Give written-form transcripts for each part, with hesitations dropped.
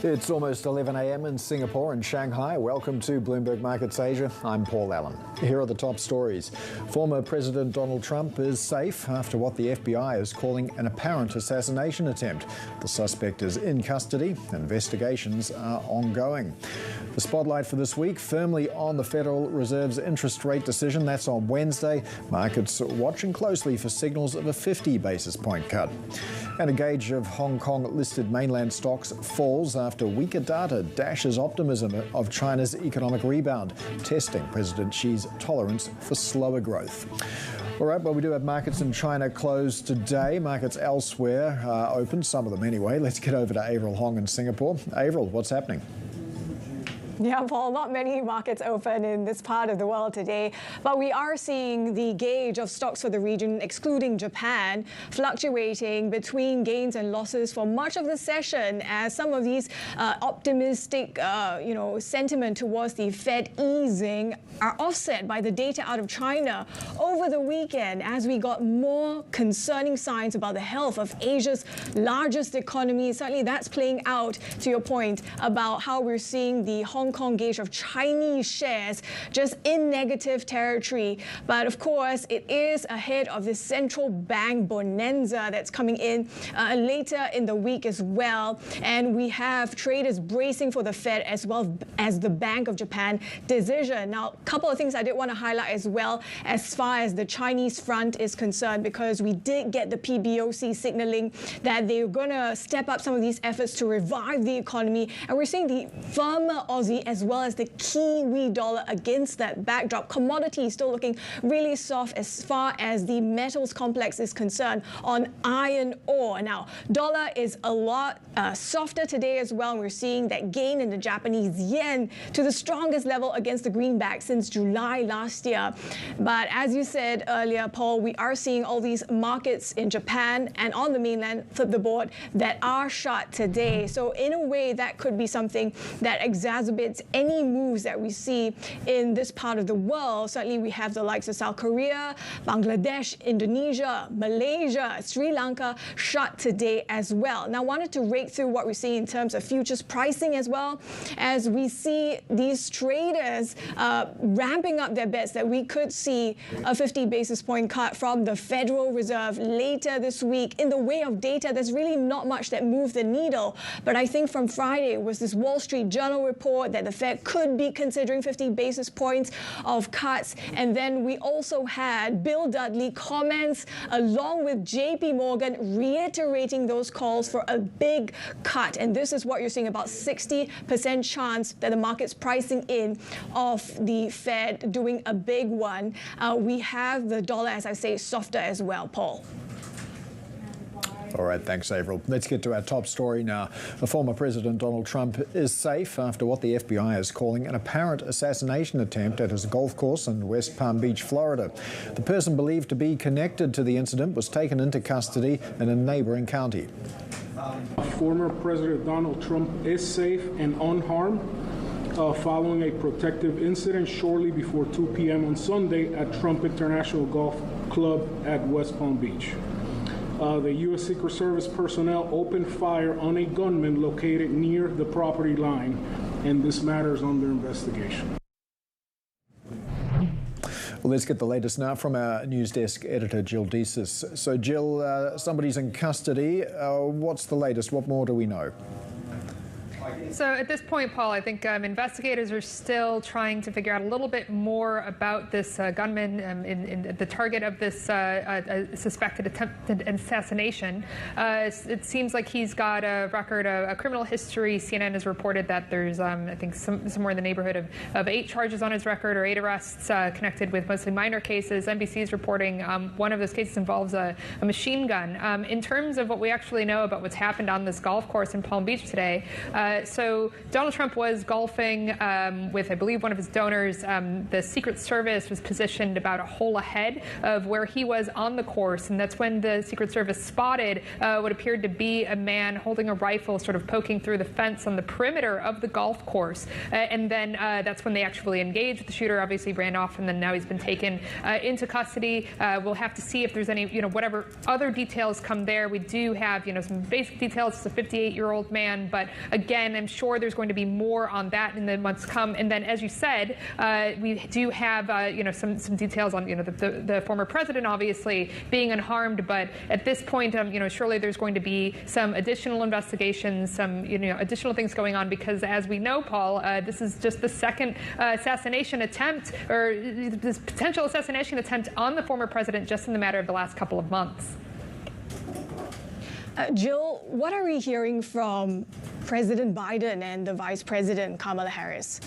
It's almost 11 a.m. in Singapore and Shanghai. Welcome to Bloomberg Markets Asia. I'm Paul Allen. Here are the top stories. Former President Donald Trump is safe after what the FBI is calling an apparent assassination attempt. The suspect is in custody. Investigations are ongoing. The spotlight for this week firmly on the Federal Reserve's interest rate decision. That's on Wednesday. Markets watching closely for signals of a 50 basis point cut. And a gauge of Hong Kong-listed mainland stocks falls after weaker data dashes optimism of China's economic rebound, testing President Xi's tolerance for slower growth. All right, well, we do have markets in China closed today. Markets elsewhere open, some of them anyway. Let's get over to Avril Hong in Singapore. Avril, what's happening? Yeah, Paul, not many markets open in this part of the world today, but we are seeing the gauge of stocks for the region, excluding Japan, fluctuating between gains and losses for much of the session as some of these optimistic, sentiment towards the Fed easing are offset by the data out of China over the weekend as we got more concerning signs about the health of Asia's largest economy. Certainly that's playing out, to your point, about how we're seeing the Hong Kong gauge of Chinese shares just in negative territory. But of course, it is ahead of the central bank bonanza that's coming in later in the week as well. And we have traders bracing for the Fed as well as the Bank of Japan decision. Now, a couple of things I did want to highlight as well as far as the Chinese front is concerned, because we did get the PBOC signaling that they're going to step up some of these efforts to revive the economy. And we're seeing the firmer Aussie as well as the Kiwi dollar against that backdrop. Commodities still looking really soft as far as the metals complex is concerned on iron ore. Now, dollar is a lot softer today as well. And we're seeing that gain in the Japanese yen to the strongest level against the greenback since July last year. But as you said earlier, Paul, we are seeing all these markets in Japan and on the mainland flip the board that are shut today. So in a way, that could be something that exacerbates any moves that we see in this part of the world. Certainly, we have the likes of South Korea, Bangladesh, Indonesia, Malaysia, Sri Lanka shut today as well. Now, I wanted to rake through what we're seeing in terms of futures pricing as well, as we see these traders ramping up their bets that we could see a 50 basis point cut from the Federal Reserve later this week. In the way of data, there's really not much that moved the needle. But I think from Friday was this Wall Street Journal report that the Fed could be considering 50 basis points of cuts. And then we also had Bill Dudley comments along with JP Morgan reiterating those calls for a big cut. And this is what you're seeing, about 60% chance that the market's pricing in of the Fed doing a big one. We have the dollar, as I say, softer as well, Paul. All right, thanks, Avril. Let's get to our top story now. The former President Donald Trump is safe after what the FBI is calling an apparent assassination attempt at his golf course in West Palm Beach, Florida. The person believed to be connected to the incident was taken into custody in a neighboring county. Former President Donald Trump is safe and unharmed following a protective incident shortly before 2 p.m. on Sunday at Trump International Golf Club at West Palm Beach. The U.S. Secret Service personnel opened fire on a gunman located near the property line, and this matter is under investigation. Well, let's get the latest now from our news desk editor, Jill Desis. So, Jill, somebody's in custody. What's the latest? What more do we know? So at this point, Paul, I think investigators are still trying to figure out a little bit more about this gunman in the target of this suspected attempted assassination. It seems like he's got a record, a criminal history. CNN has reported that there's, I think, somewhere in the neighborhood of 8 charges on his record, or 8 arrests connected with mostly minor cases. NBC is reporting one of those cases involves a machine gun. In terms of what we actually know about what's happened on this golf course in Palm Beach today, so Donald Trump was golfing with, I believe, one of his donors. The Secret Service was positioned about a hole ahead of where he was on the course, and that's when the Secret Service spotted what appeared to be a man holding a rifle, sort of poking through the fence on the perimeter of the golf course. And then that's when they actually engaged. The shooter obviously ran off, and then now he's been taken into custody. We'll have to see if there's any, whatever other details come there. We do have, some basic details. It's a 58-year-old man, but again, I'm sure there's going to be more on that in the months to come. And then, as you said, we do have some details on the former president obviously being unharmed. But at this point, surely there's going to be some additional investigations, some additional things going on, because as we know, Paul, this is just the second assassination attempt, or this potential assassination attempt on the former president just in the matter of the last couple of months. Jill, what are we hearing from President Biden and the Vice President Kamala Harris?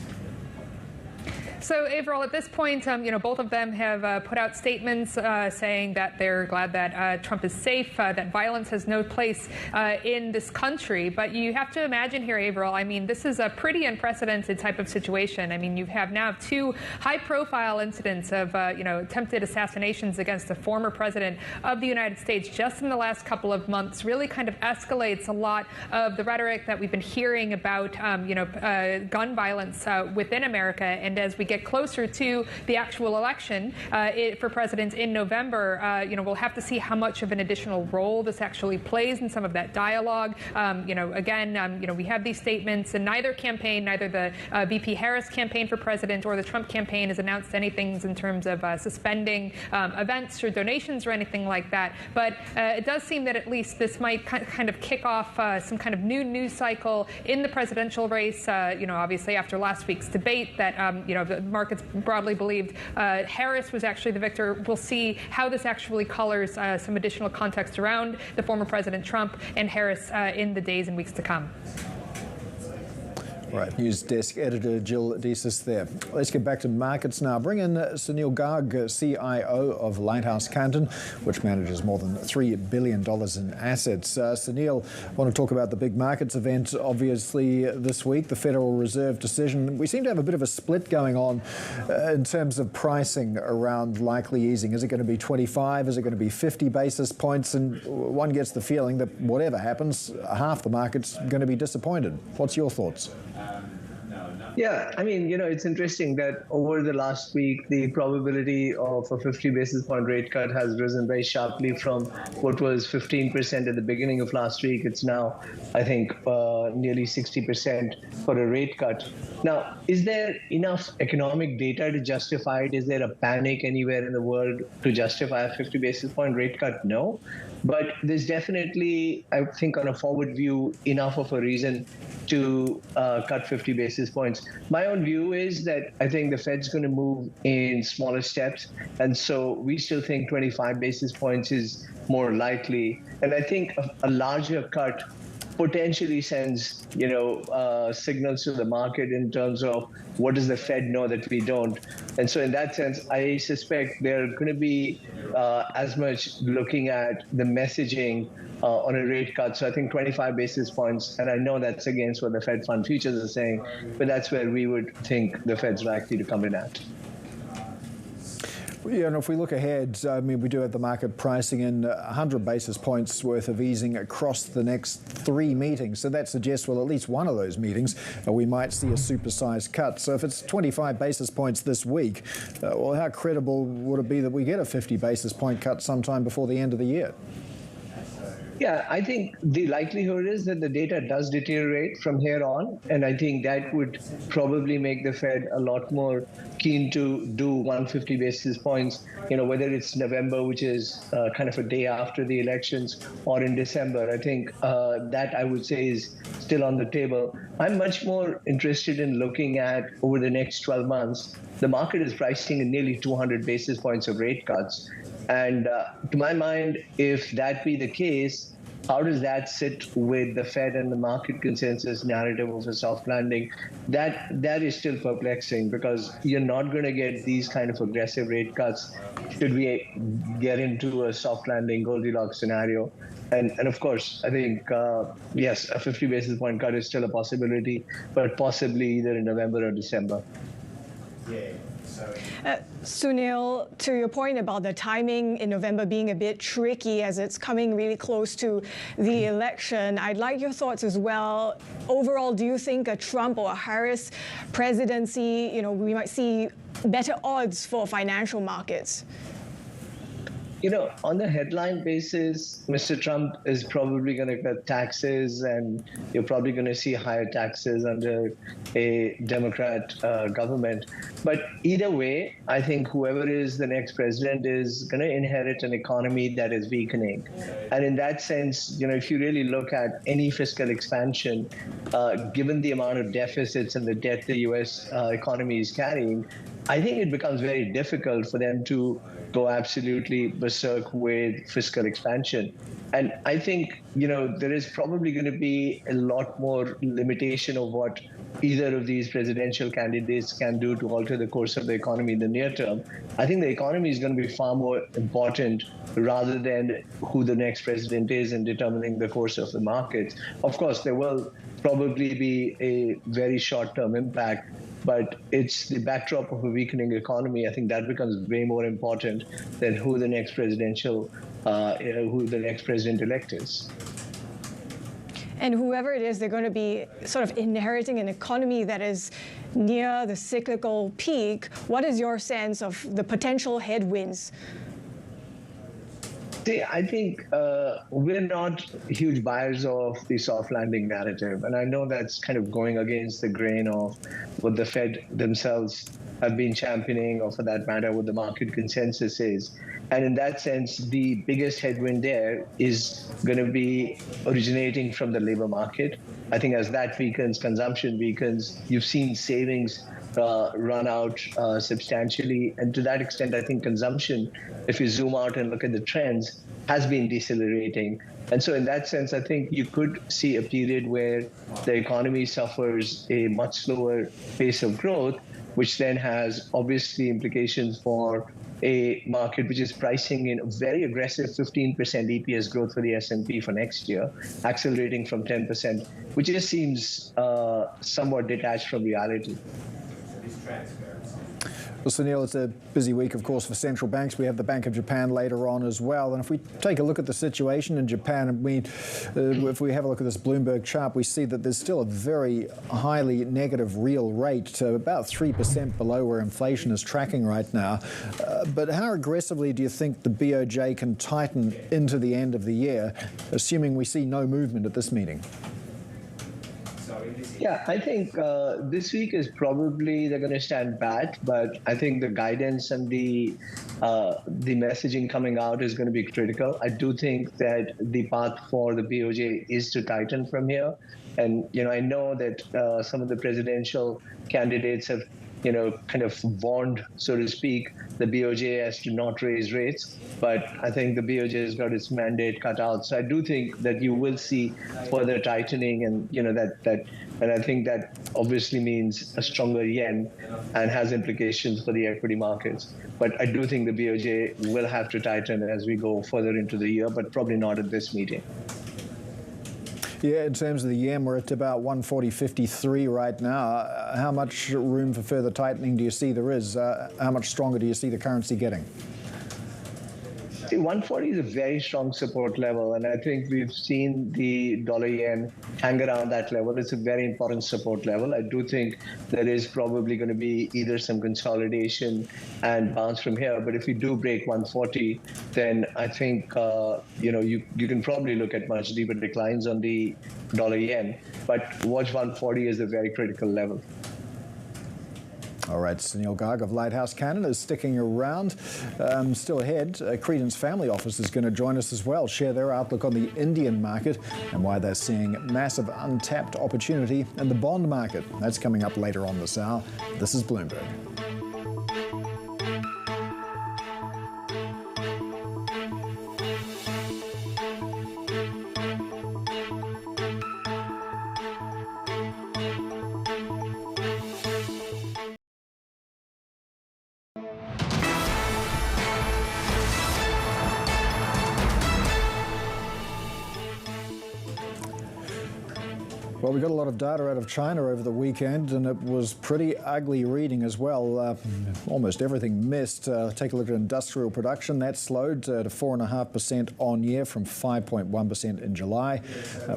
So, Avril, at this point, both of them have put out statements saying that they're glad that Trump is safe, that violence has no place in this country. But you have to imagine here, Avril, I mean, this is a pretty unprecedented type of situation. I mean, you have now two high-profile incidents of, attempted assassinations against the former president of the United States just in the last couple of months. Really kind of escalates a lot of the rhetoric that we've been hearing about, gun violence within America. And as we get closer to the actual election for president in November, we'll have to see how much of an additional role this actually plays in some of that dialogue. We have these statements, and neither campaign, neither the VP Harris campaign for president or the Trump campaign has announced anything in terms of suspending events or donations or anything like that. But it does seem that at least this might kind of kick off some kind of new news cycle in the presidential race. Obviously after last week's debate that the markets broadly believed Harris was actually the victor. We'll see how this actually colors some additional context around the former President Trump and Harris in the days and weeks to come. Right, news desk editor Jill Desis there. Let's get back to markets now. Bring in Sunil Garg, CIO of Lighthouse Canton, which manages more than $3 billion in assets. Sunil, I want to talk about the big markets event, obviously, this week, the Federal Reserve decision. We seem to have a bit of a split going on in terms of pricing around likely easing. Is it going to be 25? Is it going to be 50 basis points? And one gets the feeling that whatever happens, half the market's going to be disappointed. What's your thoughts? Yeah, I mean, it's interesting that over the last week, the probability of a 50 basis point rate cut has risen very sharply from what was 15% at the beginning of last week. It's now, I think, nearly 60% for a rate cut. Now, is there enough economic data to justify it? Is there a panic anywhere in the world to justify a 50 basis point rate cut? No. But there's definitely, I think, on a forward view, enough of a reason to cut 50 basis points. My own view is that I think the Fed's going to move in smaller steps. And so we still think 25 basis points is more likely. And I think a larger cut potentially sends, signals to the market in terms of what does the Fed know that we don't. And so in that sense, I suspect they're going to be as much looking at the messaging on a rate cut. So I think 25 basis points, and I know that's against what the Fed Fund futures are saying, but that's where we would think the Fed's likely to come in at. Yeah, and if we look ahead, I mean, we do have the market pricing in 100 basis points worth of easing across the next 3 meetings. So that suggests, well, at least one of those meetings, we might see a supersized cut. So if it's 25 basis points this week, well, how credible would it be that we get a 50 basis point cut sometime before the end of the year? Yeah, I think the likelihood is that the data does deteriorate from here on, and I think that would probably make the Fed a lot more keen to do 150 basis points, whether it's November, which is kind of a day after the elections, or in December. I think that I would say is still on the table. I'm much more interested in looking at over the next 12 months. The market is pricing in nearly 200 basis points of rate cuts. And to my mind, if that be the case, how does that sit with the Fed and the market consensus narrative of a soft landing? That is still perplexing, because you're not going to get these kind of aggressive rate cuts should we get into a soft landing Goldilocks scenario. And of course, I think, yes, a 50 basis point cut is still a possibility, but possibly either in November or December. Sunil, to your point about the timing in November being a bit tricky as it's coming really close to the election, I'd like your thoughts as well. Overall, do you think a Trump or a Harris presidency, we might see better odds for financial markets? On the headline basis, Mr. Trump is probably going to cut taxes, and you're probably going to see higher taxes under a Democrat government. But either way, I think whoever is the next president is going to inherit an economy that is weakening. And in that sense, if you really look at any fiscal expansion, given the amount of deficits and the debt the U.S. Economy is carrying, I think it becomes very difficult for them to go absolutely berserk with fiscal expansion. And I think, there is probably going to be a lot more limitation of what either of these presidential candidates can do to alter the course of the economy in the near term. I think the economy is going to be far more important rather than who the next president is in determining the course of the markets. Of course, there will probably be a very short-term impact, but it's the backdrop of a weakening economy. I think that becomes way more important than who the next president-elect is. And whoever it is, they're going to be sort of inheriting an economy that is near the cyclical peak. What is your sense of the potential headwinds? See, I think we're not huge buyers of the soft landing narrative. And I know that's kind of going against the grain of what the Fed themselves have been championing, or for that matter, what the market consensus is. And in that sense, the biggest headwind there is going to be originating from the labor market. I think as that weakens, consumption weakens. You've seen savings run out substantially. And to that extent, I think consumption, if you zoom out and look at the trends, has been decelerating. And so in that sense, I think you could see a period where the economy suffers a much slower pace of growth, which then has obviously implications for a market which is pricing in a very aggressive 15% EPS growth for the S&P for next year, accelerating from 10%, which just seems somewhat detached from reality. Well, Sunil, it's a busy week, of course, for central banks. We have the Bank of Japan later on as well. And if we take a look at the situation in Japan, if we have a look at this Bloomberg chart, we see that there's still a very highly negative real rate, about 3% below where inflation is tracking right now. But how aggressively do you think the BOJ can tighten into the end of the year, assuming we see no movement at this meeting? Yeah, I think this week is probably they're going to stand pat, but I think the guidance and the messaging coming out is going to be critical. I do think that the path for the BOJ is to tighten from here. And, I know that some of the presidential candidates have kind of warned, so to speak, the BOJ as to not raise rates. But I think the BOJ has got its mandate cut out. So I do think that you will see further tightening, and and I think that obviously means a stronger yen and has implications for the equity markets. But I do think the BOJ will have to tighten as we go further into the year, but probably not at this meeting. Yeah, in terms of the yen, we're at about 140.53 right now. How much room for further tightening do you see there is? How much stronger do you see the currency getting? See, 140 is a very strong support level, and I think we've seen the dollar-yen hang around that level. It's a very important support level. I do think there is probably going to be either some consolidation and bounce from here, but if we do break 140, then I think you can probably look at much deeper declines on the dollar-yen, but watch 140 as a very critical level. All right, Sunil Garg of Lighthouse Canada is sticking around. Still ahead, Credence Family Office is going to join us as well, share their outlook on the Indian market and why they're seeing massive untapped opportunity in the bond market. That's coming up later on this hour. This is Bloomberg. Well, we got a lot of data out of China over the weekend, and it was pretty ugly reading as well. Almost everything missed. Take a look at industrial production. That slowed to 4.5% on year from 5.1% in July.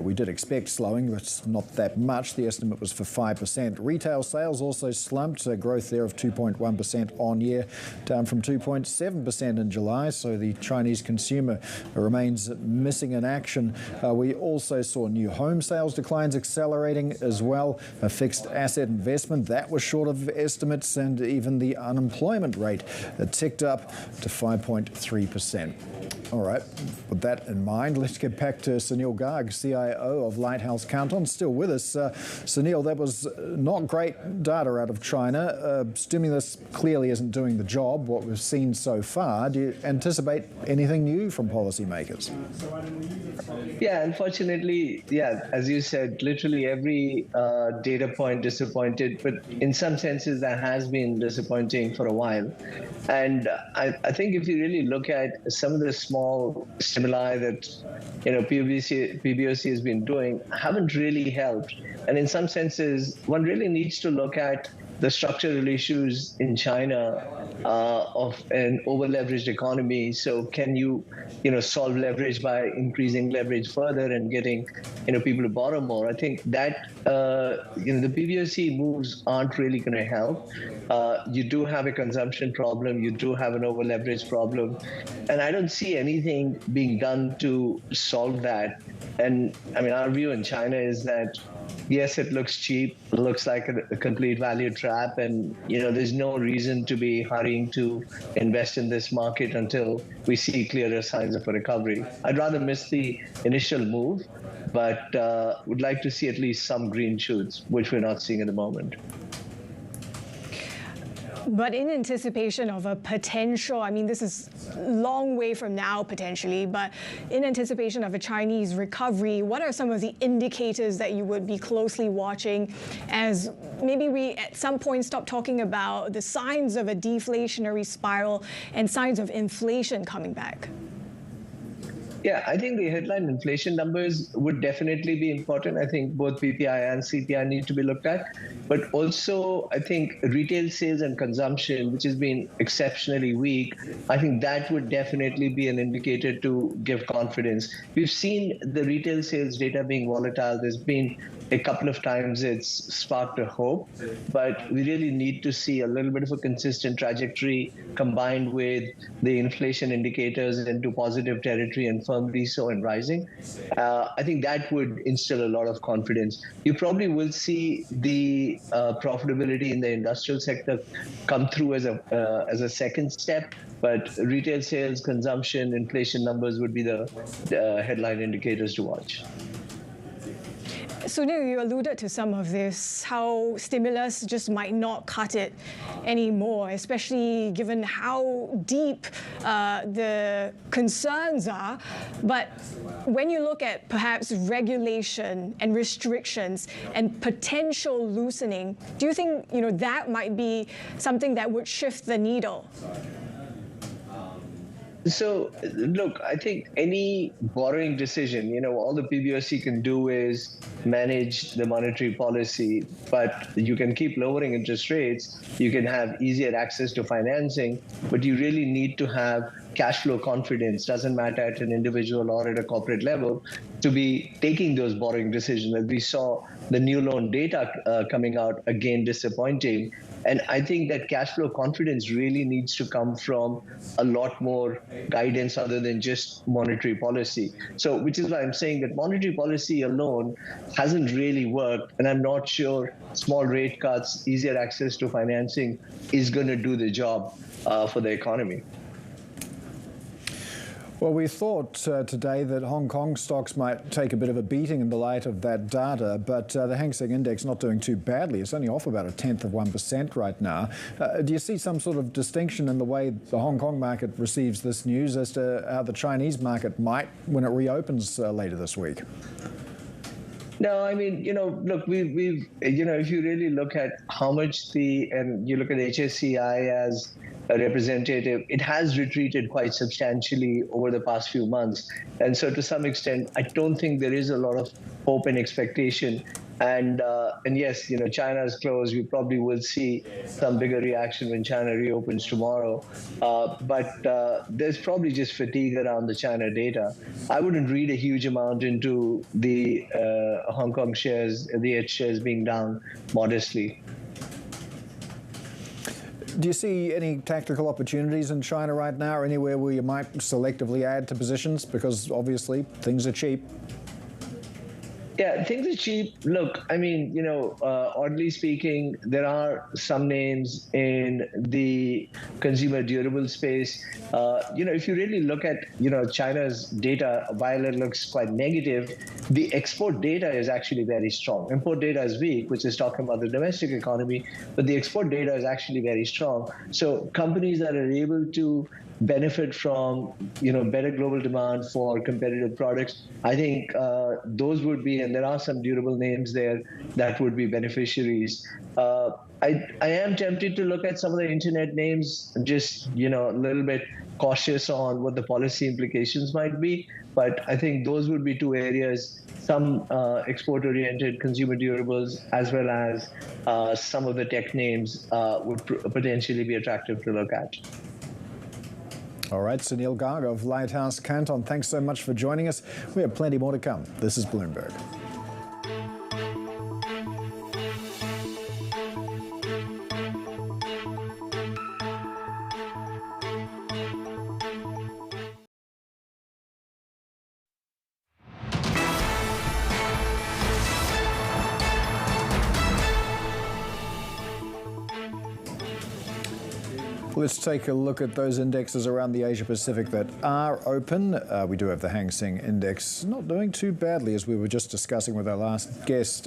We did expect slowing, but it's not that much. The estimate was for 5%. Retail sales also slumped, growth there of 2.1% on year, down from 2.7% in July. So the Chinese consumer remains missing in action. We also saw new home sales declines accelerating as well. A fixed asset investment, that was short of estimates, and even the unemployment rate ticked up to 5.3%. All right, with that in mind, let's get back to Sunil Garg, CIO of Lighthouse Countdown, still with us. Sunil, that was not great data out of China. Stimulus clearly isn't doing the job, what we've seen so far. Do you anticipate anything new from policymakers? Yeah, unfortunately, as you said, literally every data point disappointed, but in some senses that has been disappointing for a while. And I think if you really look at some of the small stimuli that PBOC has been doing, haven't really helped. And in some senses, one really needs to look at the structural issues in China of an over-leveraged economy. So can you, solve leverage by increasing leverage further and getting, people to borrow more? I think that, the PBOC moves aren't really going to help. You do have a consumption problem. You do have an over-leverage problem. And I don't see anything being done to solve that. And I mean, our view in China is that, yes, it looks cheap. It looks like a complete value trap. And, there's no reason to be hurrying to invest in this market until we see clearer signs of a recovery. I'd rather miss the initial move, but would like to see at least some green shoots, which we're not seeing at the moment. But in anticipation of a potential, this is a long way from now potentially, but in anticipation of a Chinese recovery, what are some of the indicators that you would be closely watching as maybe we at some point stop talking about the signs of a deflationary spiral and signs of inflation coming back? Yeah, I think the headline inflation numbers would definitely be important. I think both PPI and CPI need to be looked at. But also, I think retail sales and consumption, which has been exceptionally weak, I think that would definitely be an indicator to give confidence. We've seen the retail sales data being volatile. There's been a couple of times it's sparked a hope, but we really need to see a little bit of a consistent trajectory combined with the inflation indicators into positive territory and firmly so and rising. I think that would instill a lot of confidence. You probably will see the profitability in the industrial sector come through as a second step, but retail sales, consumption, inflation numbers would be the headline indicators to watch. Sunil, you alluded to some of this, how stimulus just might not cut it anymore, especially given how deep the concerns are. But when you look at perhaps regulation and restrictions and potential loosening, do you think that might be something that would shift the needle? So, look, I think any borrowing decision, all the PBOC can do is manage the monetary policy, but you can keep lowering interest rates. You can have easier access to financing, but you really need to have cash flow confidence, doesn't matter at an individual or at a corporate level, to be taking those borrowing decisions. As we saw the new loan data coming out, again, disappointing. And I think that cash flow confidence really needs to come from a lot more guidance other than just monetary policy. So, which is why I'm saying that monetary policy alone hasn't really worked. And I'm not sure small rate cuts, easier access to financing is going to do the job for the economy. Well, we thought today that Hong Kong stocks might take a bit of a beating in the light of that data, but the Hang Seng Index not doing too badly. It's only off about 1/10% right now. Do you see some sort of distinction in the way the Hong Kong market receives this news as to how the Chinese market might when it reopens later this week? No, look, we've if you really look at how much and you look at HSCI as a representative, it has retreated quite substantially over the past few months. And so to some extent, I don't think there is a lot of hope and expectation And yes, China is closed. We probably will see some bigger reaction when China reopens tomorrow. But there's probably just fatigue around the China data. I wouldn't read a huge amount into the Hong Kong shares, the H shares being down modestly. Do you see any tactical opportunities in China right now, or anywhere where you might selectively add to positions? Because obviously things are cheap. Yeah, things are cheap. Look, I mean, oddly speaking, there are some names in the consumer durable space. If you really look at, China's data, while it looks quite negative, the export data is actually very strong. Import data is weak, which is talking about the domestic economy, but the export data is actually very strong. So companies that are able to benefit from, better global demand for competitive products, I think those would be, and there are some durable names there that would be beneficiaries. I am tempted to look at some of the internet names, just, a little bit cautious on what the policy implications might be. But I think those would be two areas, some export-oriented consumer durables, as well as some of the tech names would potentially be attractive to look at. All right, Sunil Garg of Lighthouse Canton, thanks so much for joining us. We have plenty more to come. This is Bloomberg. Let's take a look at those indexes around the Asia Pacific that are open. We do have the Hang Seng Index not doing too badly, as we were just discussing with our last guest,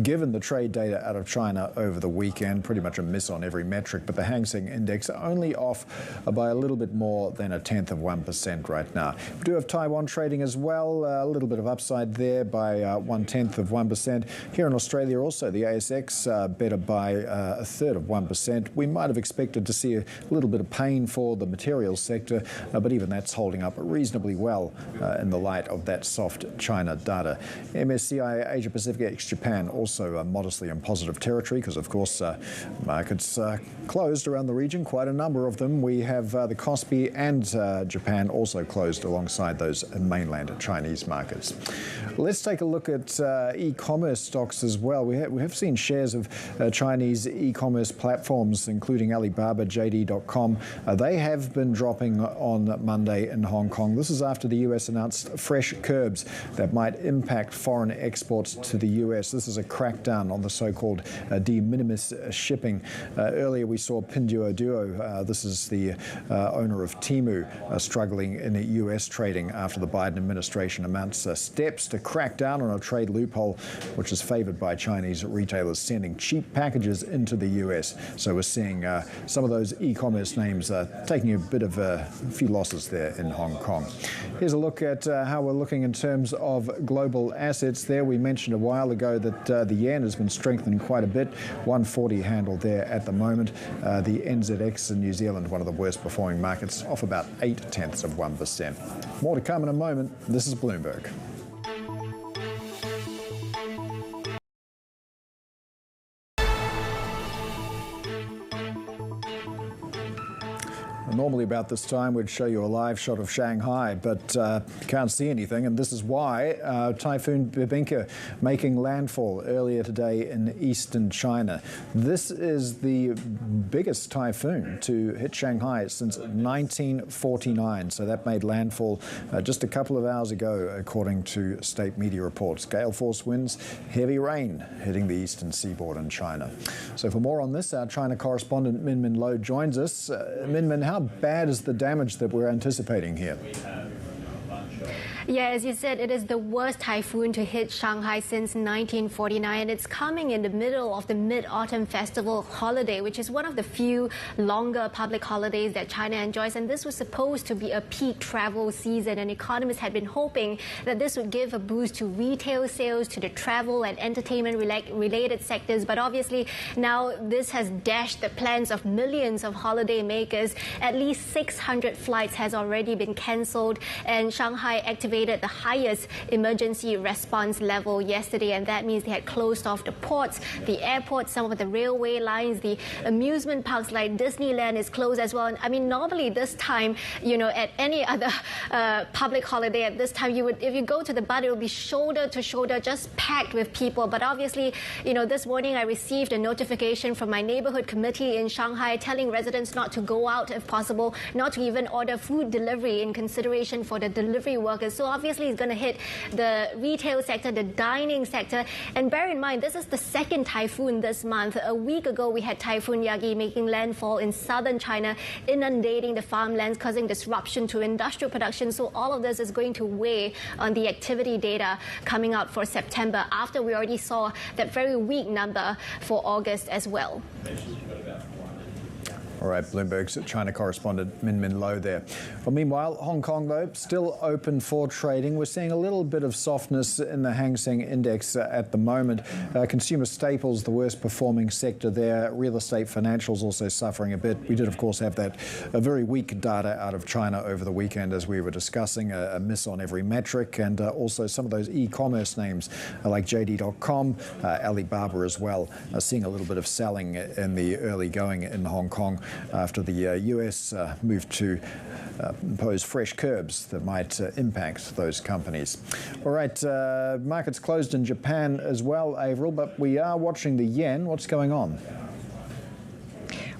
given the trade data out of China over the weekend. Pretty much a miss on every metric, but the Hang Seng Index only off by a little bit more than 1/10% right now. We do have Taiwan trading as well, a little bit of upside there by 1/10%. Here in Australia also, the ASX better by 1/3%. We might have expected to see a little bit of pain for the materials sector, but even that's holding up reasonably well in the light of that soft China data. MSCI Asia Pacific ex Japan also modestly in positive territory, because of course markets closed around the region, quite a number of them. We have the Kospi and Japan also closed alongside those mainland Chinese markets. Let's take a look at e-commerce stocks as well. We have seen shares of Chinese e-commerce platforms, including Alibaba, JD.com. They have been dropping on Monday in Hong Kong. This is after the US announced fresh curbs that might impact foreign exports to the US. This is a crackdown on the so-called de minimis shipping. Earlier we saw Pinduoduo, this is the owner of Temu, struggling in the US trading after the Biden administration announced steps to crack down on a trade loophole which is favored by Chinese retailers sending cheap packages into the US. So we're seeing some of those e-commerce names taking a bit of a few losses there in Hong Kong. Here's a look at how we're looking in terms of global assets there. We mentioned a while ago that the yen has been strengthened quite a bit, 140 handle there at the moment. The NZX in New Zealand, one of the worst performing markets, off about 0.8%. More to come in a moment. This is Bloomberg. Normally about this time we'd show you a live shot of Shanghai, but can't see anything, and this is why. Typhoon Bibinka making landfall earlier today in eastern China. This is the biggest typhoon to hit Shanghai since 1949, so that made landfall just a couple of hours ago, according to state media reports. Gale force winds, heavy rain hitting the eastern seaboard in China. So for more on this, our China correspondent Min Min Lo joins us. Min Min, how bad is the damage that we're anticipating here? Yeah, as you said, it is the worst typhoon to hit Shanghai since 1949, and it's coming in the middle of the Mid-Autumn Festival holiday, which is one of the few longer public holidays that China enjoys. And this was supposed to be a peak travel season, and economists had been hoping that this would give a boost to retail sales, to the travel and entertainment-related sectors. But obviously, now this has dashed the plans of millions of holiday makers. At least 600 flights has already been cancelled, and Shanghai activated activated the highest emergency response level yesterday, and that means they had closed off the ports, the airports, some of the railway lines, the amusement parks like Disneyland is closed as well. And I mean, normally this time, at any other public holiday at this time, if you go to the bar, it would be shoulder to shoulder, just packed with people. But obviously, this morning I received a notification from my neighborhood committee in Shanghai telling residents not to go out if possible, not to even order food delivery in consideration for the delivery workers. So obviously it's going to hit the retail sector, the dining sector. And bear in mind, this is the second typhoon this month. A week ago, we had Typhoon Yagi making landfall in southern China, inundating the farmlands, causing disruption to industrial production. So all of this is going to weigh on the activity data coming out for September, after we already saw that very weak number for August as well. All right, Bloomberg's China correspondent Min Lo there. Well, meanwhile, Hong Kong, though, still open for trading. We're seeing a little bit of softness in the Hang Seng Index at the moment. Consumer staples, the worst performing sector there. Real estate financials also suffering a bit. We did, of course, have that very weak data out of China over the weekend, as we were discussing, a miss on every metric, and also some of those e-commerce names like JD.com, Alibaba as well, seeing a little bit of selling in the early going in Hong Kong, after the US moved to impose fresh curbs that might impact those companies. All right, markets closed in Japan as well, Avril, but we are watching the yen. What's going on?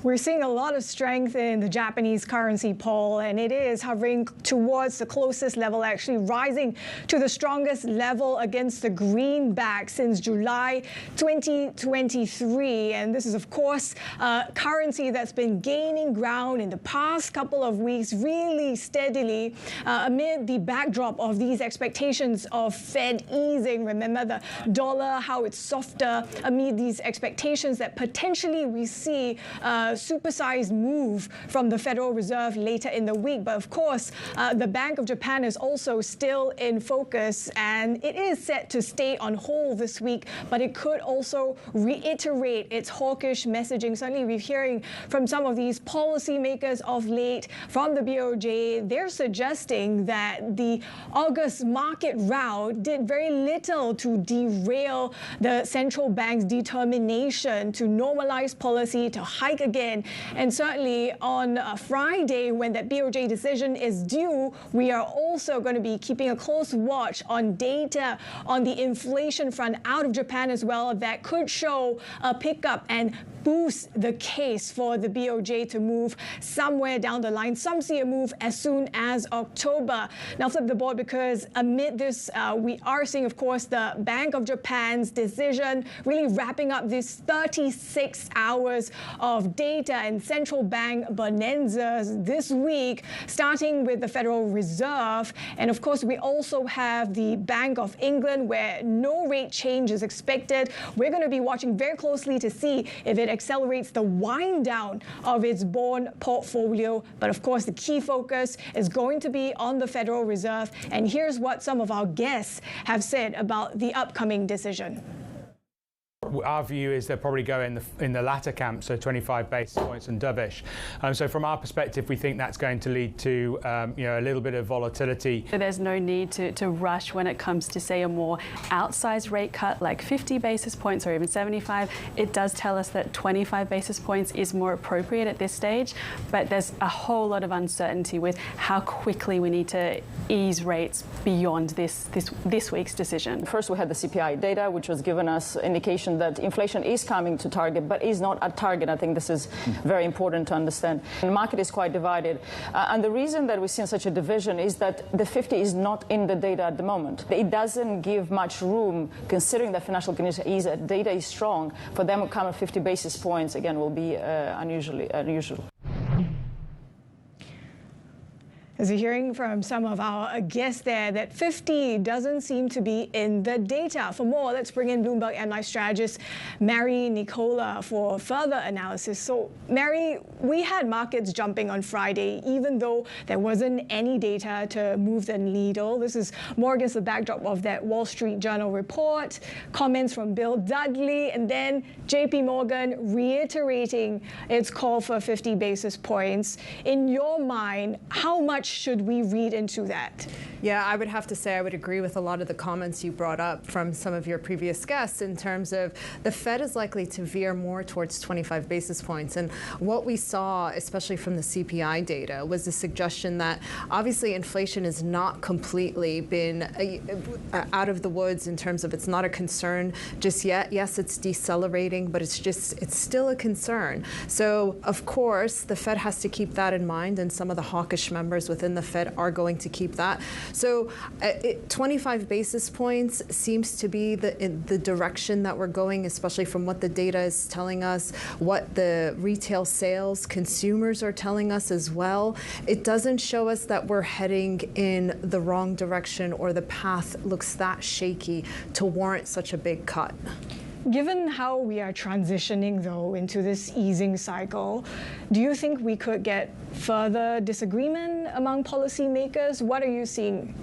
We're seeing a lot of strength in the Japanese currency, Paul, and it is hovering towards the closest level, actually rising to the strongest level against the greenback since July 2023. And this is, of course, a currency that's been gaining ground in the past couple of weeks, really steadily, amid the backdrop of these expectations of Fed easing. Remember the dollar, how it's softer amid these expectations that potentially we see supersized move from the Federal Reserve later in the week. But of course, the Bank of Japan is also still in focus, and it is set to stay on hold this week, but it could also reiterate its hawkish messaging. Certainly, we're hearing from some of these policymakers of late from the BOJ. They're suggesting that the August market rout did very little to derail the central bank's determination to normalize policy, to hike again. And certainly on Friday, when that BOJ decision is due, we are also going to be keeping a close watch on data on the inflation front out of Japan as well that could show a pickup and boost the case for the BOJ to move somewhere down the line. Some see a move as soon as October. Now flip the board, because amid this, we are seeing, of course, the Bank of Japan's decision really wrapping up this 36 hours of data and central bank bonanzas this week, starting with the Federal Reserve. And of course, we also have the Bank of England, where no rate change is expected. We're going to be watching very closely to see if it accelerates the wind down of its bond portfolio. But of course, the key focus is going to be on the Federal Reserve. And here's what some of our guests have said about the upcoming decision. Our view is they'll probably go in the latter camp, so 25 basis points and dovish. So from our perspective, we think that's going to lead to a little bit of volatility. There's no need to rush when it comes to, say, a more outsized rate cut like 50 basis points or even 75. It does tell us that 25 basis points is more appropriate at this stage, but there's a whole lot of uncertainty with how quickly we need to ease rates beyond this week's decision. First, we had the CPI data, which was given us indication that inflation is coming to target, but is not at target. I think this is very important to understand. The market is quite divided. And the reason that we've seen such a division is that the 50 is not in the data at the moment. It doesn't give much room, considering that financial condition is, data is strong, for them to come at 50 basis points, again, will be unusual. As you're hearing from some of our guests there, that 50 doesn't seem to be in the data. For more, let's bring in Bloomberg MLive strategist Mary Nicola for further analysis. So, Mary, we had markets jumping on Friday, even though there wasn't any data to move the needle. This is more against the backdrop of that Wall Street Journal report, comments from Bill Dudley, and then JP Morgan reiterating its call for 50 basis points. In your mind, how much should we read into that? Yeah, I would have to say I would agree with a lot of the comments you brought up from some of your previous guests in terms of the Fed is likely to veer more towards 25 basis points. And what we saw, especially from the CPI data, was the suggestion that obviously inflation has not completely been out of the woods in terms of it's not a concern just yet. Yes, it's decelerating, but it's still a concern. So, of course, the Fed has to keep that in mind, and some of the hawkish members within the Fed are going to keep that. So 25 basis points seems to be the direction that we're going, especially from what the data is telling us, what the retail sales consumers are telling us as well. It doesn't show us that we're heading in the wrong direction or the path looks that shaky to warrant such a big cut. Given how we are transitioning, though, into this easing cycle, do you think we could get further disagreement among policymakers? What are you seeing?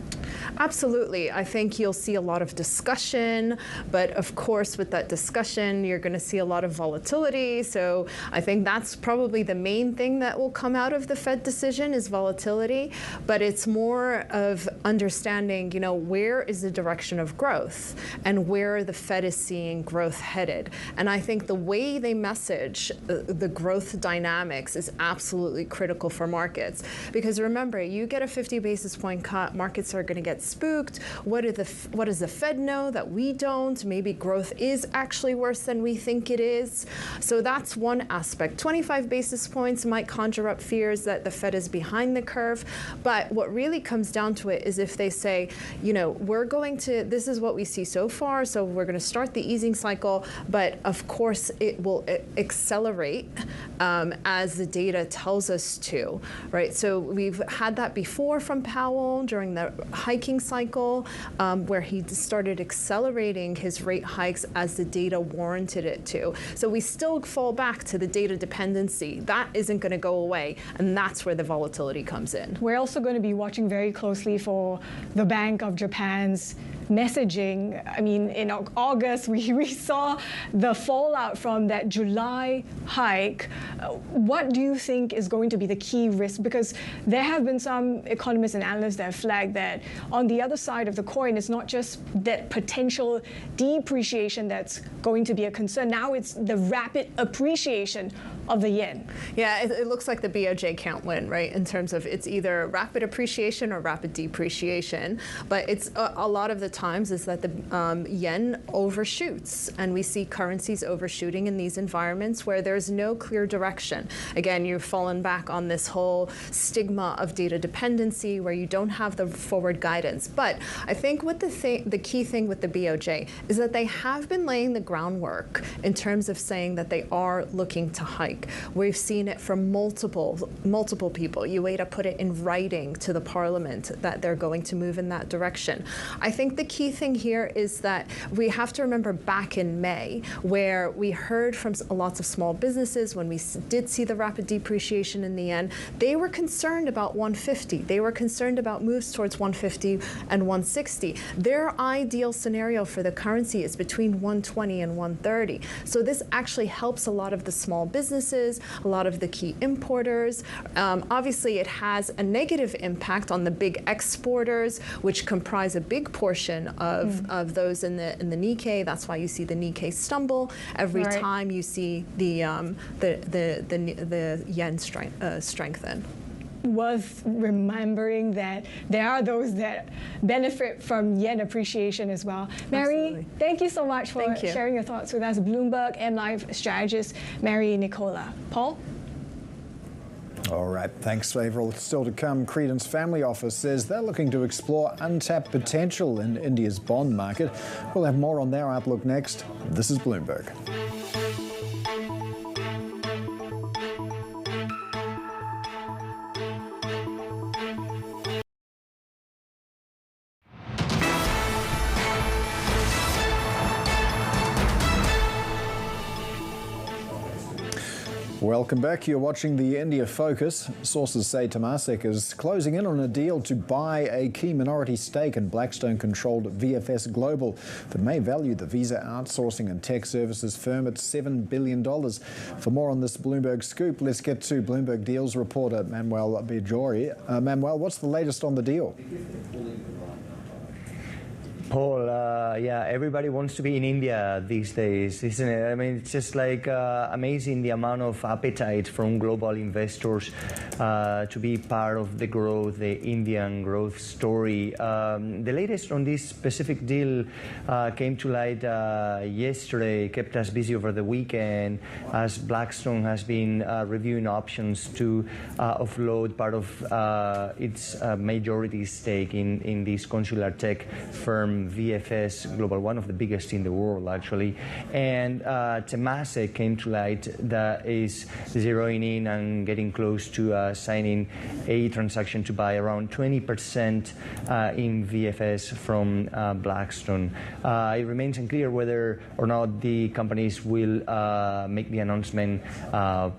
Absolutely. I think you'll see a lot of discussion, but of course with that discussion you're going to see a lot of volatility. So I think that's probably the main thing that will come out of the Fed decision is volatility, but it's more of understanding, where is the direction of growth and where the Fed is seeing growth headed. And I think the way they message the growth dynamics is absolutely critical for markets, because remember, you get a 50 basis point cut, markets are going to get spooked. What does the Fed know that we don't? Maybe growth is actually worse than we think it is. So that's one aspect. 25 basis points might conjure up fears that the Fed is behind the curve. But what really comes down to it is if they say, this is what we see so far, so we're going to start the easing cycle, but of course it will accelerate as the data tells us to, right? So we've had that before from Powell during the hiking cycle, where he started accelerating his rate hikes as the data warranted it to. So we still fall back to the data dependency. That isn't going to go away, and that's where the volatility comes in. We're also going to be watching very closely for the Bank of Japan's messaging. I mean, in August, we saw the fallout from that July hike. What do you think is going to be the key risk? Because there have been some economists and analysts that have flagged that on the other side of the coin, it's not just that potential depreciation that's going to be a concern. Now it's the rapid appreciation of the yen. Yeah, it looks like the BOJ can't win, right? In terms of it's either rapid appreciation or rapid depreciation. But it's a lot of the times is that the yen overshoots, and we see currencies overshooting in these environments where there's no clear direction. Again, you've fallen back on this whole stigma of data dependency where you don't have the forward guidance. But I think what the key thing with the BOJ is that they have been laying the groundwork in terms of saying that they are looking to hike. We've seen it from multiple people. UATA put it in writing to the parliament that they're going to move in that direction. I think the key thing here is that we have to remember back in May, where we heard from lots of small businesses when we did see the rapid depreciation in the yen, they were concerned about 150. They were concerned about moves towards 150 and 160. Their ideal scenario for the currency is between 120 and 130. So this actually helps a lot of the small businesses, a lot of the key importers. Obviously, it has a negative impact on the big exporters, which comprise a big portion of those in the Nikkei. That's why you see the Nikkei stumble every time you see the yen strengthen. Worth remembering that there are those that benefit from yen appreciation as well. Mary, Absolutely. Thank you so much for sharing your thoughts with us. Bloomberg MLive strategist Mary Nicola. Paul? All right, thanks, Avril. Still to come, Credence Family Office says they're looking to explore untapped potential in India's bond market. We'll have more on their outlook next. This is Bloomberg. Welcome back. You're watching the India Focus. Sources say Temasek is closing in on a deal to buy a key minority stake in Blackstone-controlled VFS Global that may value the visa outsourcing and tech services firm at $7 billion. For more on this Bloomberg scoop, let's get to Bloomberg Deals reporter Manuel Bajori. Manuel, what's the latest on the deal? Paul, yeah, everybody wants to be in India these days, isn't it? I mean, it's just like amazing the amount of appetite from global investors to be part of the growth, the Indian growth story. The latest on this specific deal came to light yesterday, kept us busy over the weekend, as Blackstone has been reviewing options to offload part of its majority stake in this consular tech firm, VFS Global, one of the biggest in the world, actually. And Temasek came to light that is zeroing in and getting close to signing a transaction to buy around 20% in VFS from Blackstone. It remains unclear whether or not the companies will make the announcement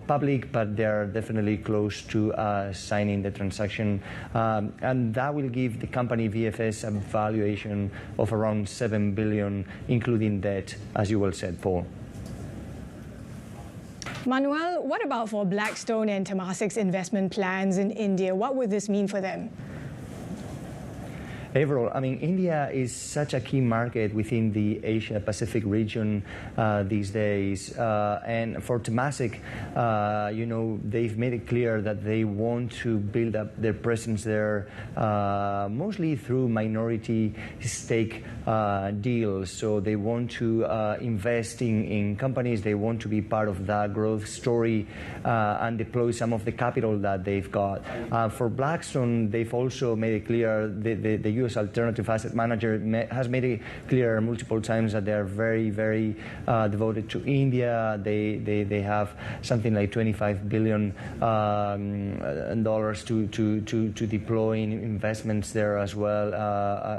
public, but they're definitely close to signing the transaction. And that will give the company VFS a valuation of around $7 billion, including debt, as you well said, Paul. Manuel, what about for Blackstone and Temasek's investment plans in India? What would this mean for them? Avril, I mean, India is such a key market within the Asia-Pacific region these days. And for Temasek, you know, they've made it clear that they want to build up their presence there, mostly through minority stake deals. So they want to invest in companies. They want to be part of that growth story and deploy some of the capital that they've got. For Blackstone, they've also made it clear, the U.S. alternative asset manager has made it clear multiple times that they're very, very devoted to India. They have something like $25 billion to deploy in investments there as well,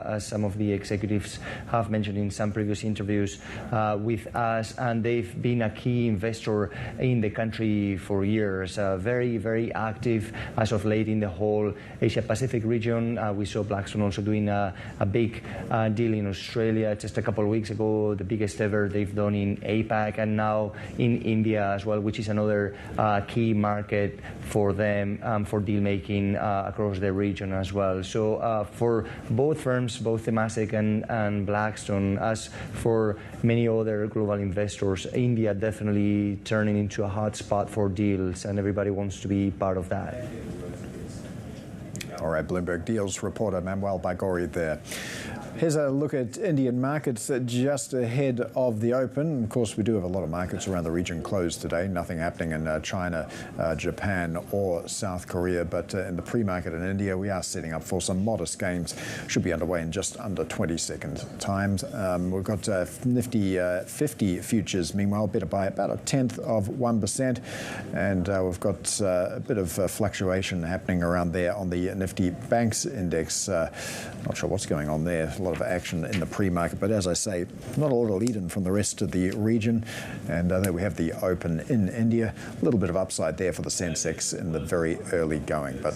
as some of the executives have mentioned in some previous interviews with us. And they've been a key investor in the country for years, very, very active as of late in the whole Asia-Pacific region. We saw Blackstone also doing a big deal in Australia just a couple of weeks ago, the biggest ever they've done in APAC, and now in India as well, which is another key market for them for deal making across the region as well. So for both firms, both Temasek and Blackstone, as for many other global investors, India definitely turning into a hot spot for deals, and everybody wants to be part of that. All right, Bloomberg Deals reporter Manuel Bajori there. Here's a look at Indian markets just ahead of the open. Of course, we do have a lot of markets around the region closed today. Nothing happening in China, Japan or South Korea. But in the pre-market in India, we are setting up for some modest gains. Should be underway in just under 20-second times. We've got Nifty 50 futures, meanwhile, better by about 1/10%. And we've got a bit of fluctuation happening around there on the Nifty Banks Index. Not sure what's going on there. A lot of action in the pre-market, but as I say, not a lot of lead-in from the rest of the region. And there we have the open in India. A little bit of upside there for the Sensex in the very early going, but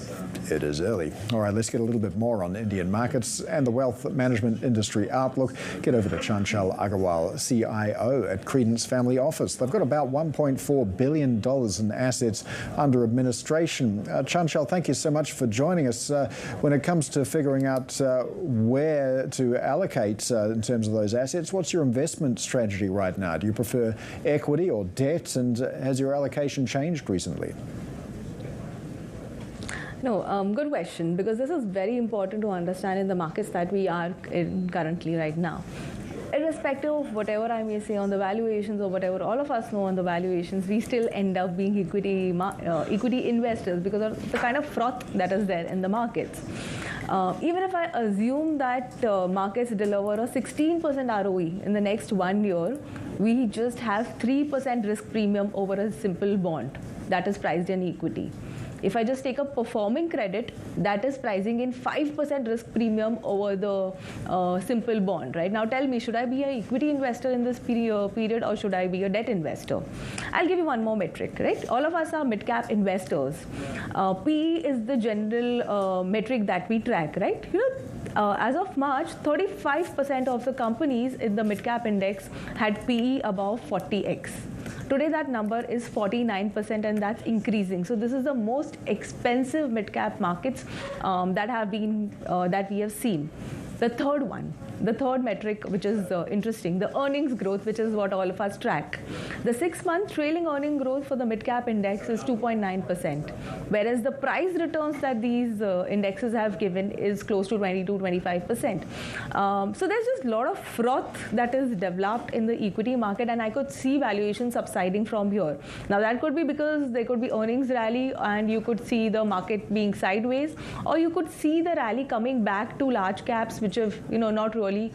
it is early. All right, let's get a little bit more on Indian markets and the wealth management industry outlook. Get over to Chanchal Agarwal, CIO at Credence Family Office. They've got about $1.4 billion in assets under administration. Chanchal, thank you so much for joining us. When it comes to figuring out where to allocate in terms of those assets, what's your investment strategy right now? Do you prefer equity or debt, and has your allocation changed recently? No, good question, because this is very important to understand in the markets that we are in currently right now. Irrespective of whatever I may say on the valuations or whatever all of us know on the valuations, we still end up being equity investors because of the kind of froth that is there in the markets. Even if I assume that markets deliver a 16% ROE in the next 1 year, we just have 3% risk premium over a simple bond that is priced in equity. If I just take a performing credit, that is pricing in 5% risk premium over the simple bond, right? Now tell me, should I be an equity investor in this period or should I be a debt investor? I'll give you one more metric, right? All of us are mid-cap investors. PE is the general metric that we track, right? As of March, 35% of the companies in the mid-cap index had PE above 40x. Today that number is 49% and that's increasing. So this is the most expensive mid-cap markets that we have seen. The third metric, which is interesting, the earnings growth, which is what all of us track. The 6-month trailing earning growth for the mid-cap index is 2.9%, whereas the price returns that these indexes have given is close to 22-25%. So there's just a lot of froth that is developed in the equity market, and I could see valuation subsiding from here. Now that could be because there could be earnings rally and you could see the market being sideways, or you could see the rally coming back to large caps, which have not really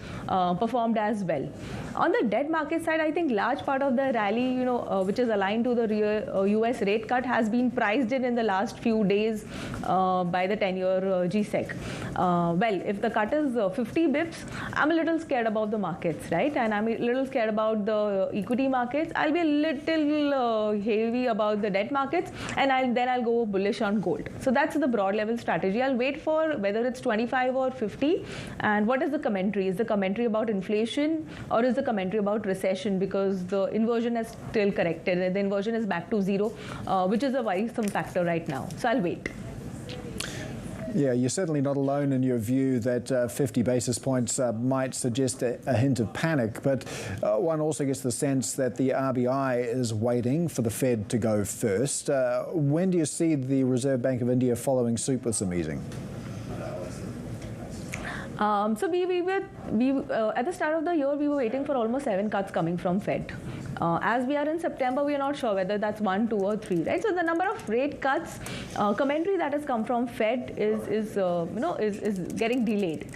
performed as well. On the debt market side, I think large part of the rally, which is aligned to the US rate cut, has been priced in the last few days by the 10-year G-Sec. Well, if the cut is 50 bips, I'm a little scared about the markets, right? And I'm a little scared about the equity markets. I'll be a little heavy about the debt markets, and then I'll go bullish on gold. So that's the broad level strategy. I'll wait for whether it's 25 or 50. And what is the commentary? Is the commentary about inflation or is the commentary about recession? Because the inversion has still corrected. The inversion is back to zero, which is a worrisome factor right now. So I'll wait. Yeah, you're certainly not alone in your view that 50 basis points might suggest a hint of panic, but one also gets the sense that the RBI is waiting for the Fed to go first. When do you see the Reserve Bank of India following suit with some easing? So we at the start of the year, we were waiting for almost 7 cuts coming from Fed. As we are in September, we are not sure whether that's 1, 2, or 3, right? So the number of rate cuts, commentary that has come from Fed is getting delayed.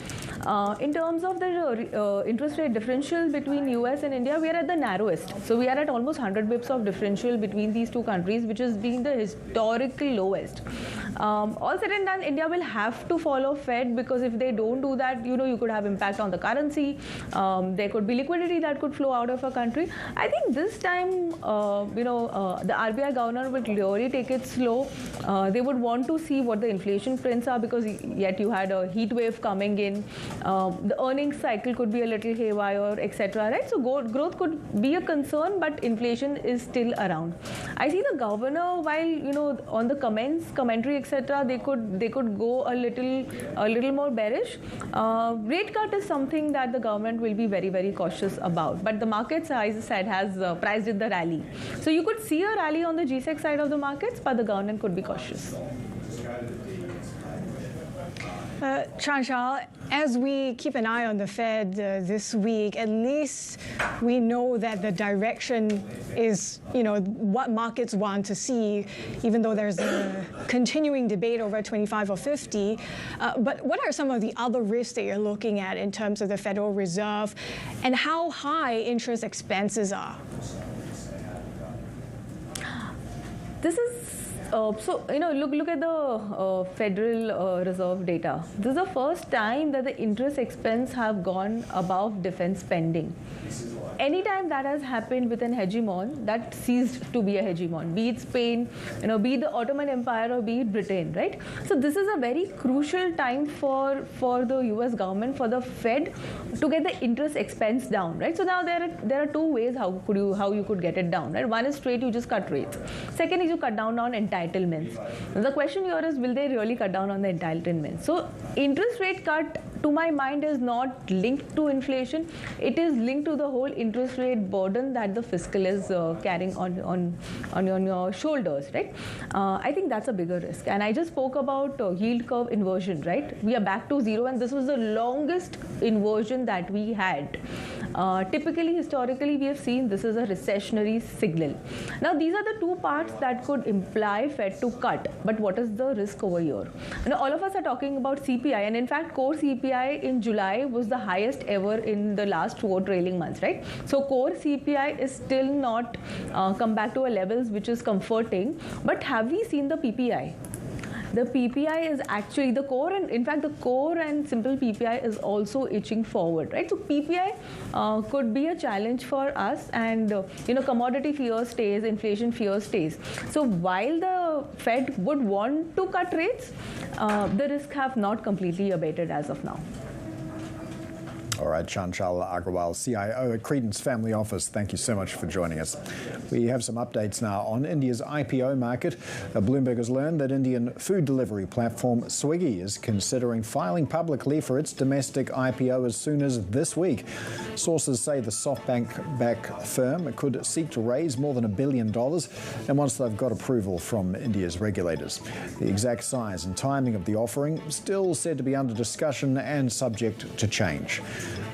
In terms of the interest rate differential between US and India, we are at the narrowest. So we are at almost 100 bips of differential between these two countries, which is being the historical lowest. All said and done, India will have to follow Fed, because if they don't do that, you could have impact on the currency. There could be liquidity that could flow out of a country. I think this time, the RBI governor will clearly take it slow. They would want to see what the inflation prints are, because yet you had a heat wave coming in. The earnings cycle could be a little haywire, etc. Right? So growth could be a concern, but inflation is still around. I see the governor, while on the commentary, etc., they could go a little more bearish. Rate cut is something that the government will be very, very cautious about. But the markets, as I said, has priced in the rally. So you could see a rally on the G-Sec side of the markets, but the government could be cautious. Chanchal, as we keep an eye on the Fed this week, at least we know that the direction is, what markets want to see, even though there's a continuing debate over 25 or 50. But what are some of the other risks that you're looking at in terms of the Federal Reserve, and how high interest expenses are? This is look at the Federal Reserve data. This is the first time that the interest expense have gone above defense spending. Anytime that has happened with an hegemon, that ceased to be a hegemon, be it Spain, be it the Ottoman Empire, or be it Britain, right? So this is a very crucial time for the US government, for the Fed, to get the interest expense down, right? So now there are two ways how you could get it down, right? One is straight, you just cut rates. Second is you cut down on entitlements. Now the question here is, will they really cut down on the entitlements? So interest rate cut, to my mind, is not linked to inflation. It is linked to the whole interest rate burden that the fiscal is carrying on your shoulders, right? I think that's a bigger risk. And I just spoke about yield curve inversion, right? We are back to zero, and this was the longest inversion that we had. Typically, historically, we have seen this is a recessionary signal. Now, these are the two parts that could imply Fed to cut. But what is the risk over here? All of us are talking about CPI, and in fact, core CPI in July was the highest ever in the last 4 trailing months, right? So core CPI is still not come back to a levels which is comforting. But have we seen the PPI? the PPI is actually the core, and in fact the core and simple PPI is also itching forward, right? So PPI could be a challenge for us, and commodity fear stays, inflation fear stays. So while the Fed would want to cut rates, the risks have not completely abated as of now. All right, Chanchal Agrawal, CIO at Credence Family Office, thank you so much for joining us. We have some updates now on India's IPO market. Bloomberg has learned that Indian food delivery platform Swiggy is considering filing publicly for its domestic IPO as soon as this week. Sources say the SoftBank-backed firm could seek to raise more than $1 billion, and once they've got approval from India's regulators. The exact size and timing of the offering still said to be under discussion and subject to change.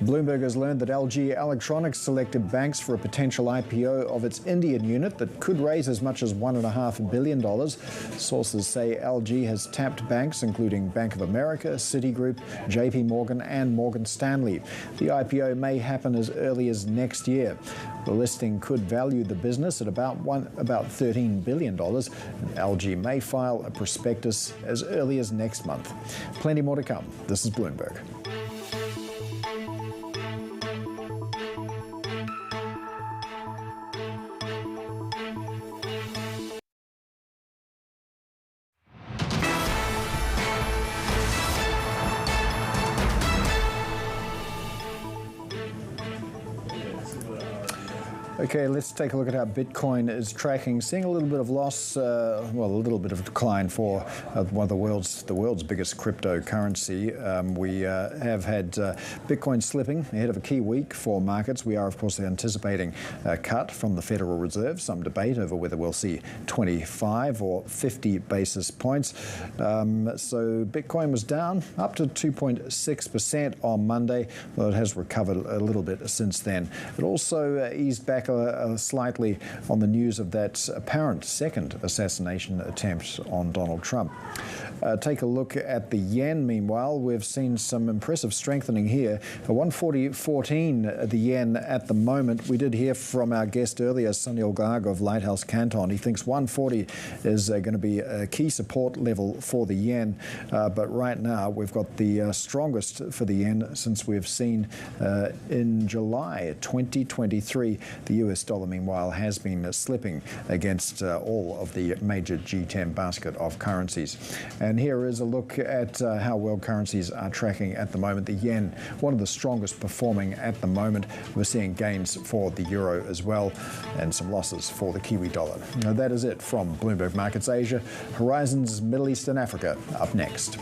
Bloomberg has learned that LG Electronics selected banks for a potential IPO of its Indian unit that could raise as much as $1.5 billion. Sources say LG has tapped banks including Bank of America, Citigroup, JP Morgan and Morgan Stanley. The IPO may happen as early as next year. The listing could value the business at about $13 billion, and LG may file a prospectus as early as next month. Plenty more to come. This is Bloomberg. Okay, let's take a look at how Bitcoin is tracking. Seeing a little bit of loss, a little bit of decline for one of the world's biggest cryptocurrency. We have had Bitcoin slipping ahead of a key week for markets. We are, of course, anticipating a cut from the Federal Reserve. Some debate over whether we'll see 25 or 50 basis points. So Bitcoin was down up to 2.6% on Monday, though it has recovered a little bit since then. It also eased back slightly on the news of that apparent second assassination attempt on Donald Trump. Take a look at the yen. Meanwhile, we've seen some impressive strengthening here. 140.14 the yen at the moment. We did hear from our guest earlier, Sunil Garg of Lighthouse Canton. He thinks 140 is going to be a key support level for the yen. But right now, we've got the strongest for the yen since we've seen in July 2023. The US dollar, meanwhile, has been slipping against all of the major G10 basket of currencies. And here is a look at how world currencies are tracking at the moment. The yen, one of the strongest performing at the moment. We're seeing gains for the euro as well, and some losses for the Kiwi dollar. Now, that is it from Bloomberg Markets Asia. Horizons Middle East and Africa up next.